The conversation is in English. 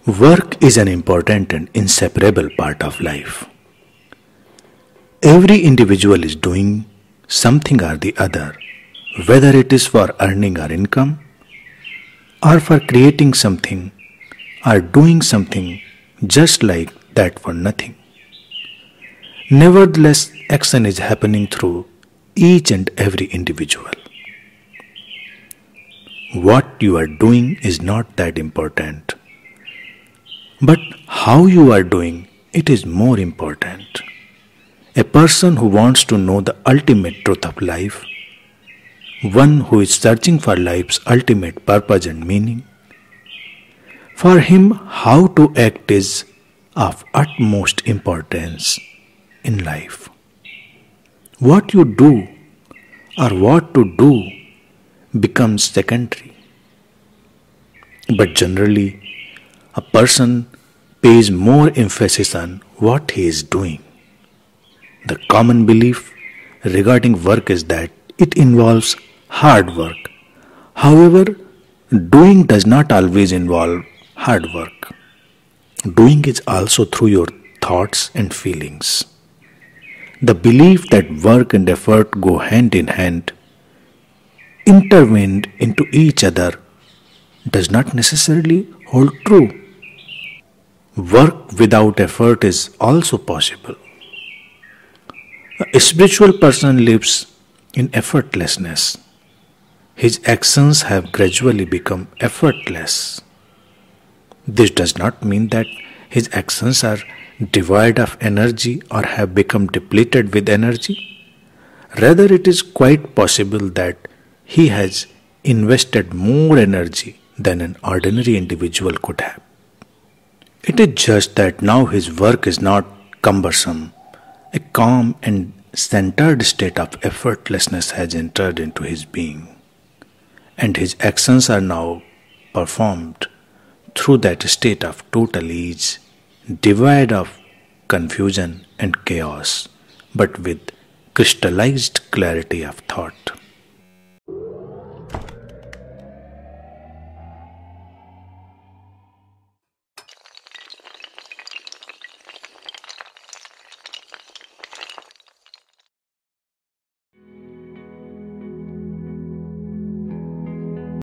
Work is an important and inseparable part of life. Every individual is doing something or the other, whether it is for earning our income or for creating something or doing something just like that for nothing. Nevertheless, action is happening through each and every individual. What you are doing is not that important, but how you are doing it is more important. A person who wants to know the ultimate truth of life, one who is searching for life's ultimate purpose and meaning, for him how to act is of utmost importance in life. What you do or what to do becomes secondary. But generally, a person pays more emphasis on what he is doing. The common belief regarding work is that it involves hard work. However, doing does not always involve hard work. Doing is also through your thoughts and feelings. The belief that work and effort go hand in hand, intertwined into each other, does not necessarily hold true. Work without effort is also possible. A spiritual person lives in effortlessness. His actions have gradually become effortless. This does not mean that his actions are devoid of energy or have become depleted with energy. Rather, it is quite possible that he has invested more energy than an ordinary individual could have. It is just that now his work is not cumbersome. A calm and centered state of effortlessness has entered into his being, and his actions are now performed through that state of total ease, devoid of confusion and chaos, but with crystallized clarity of thought.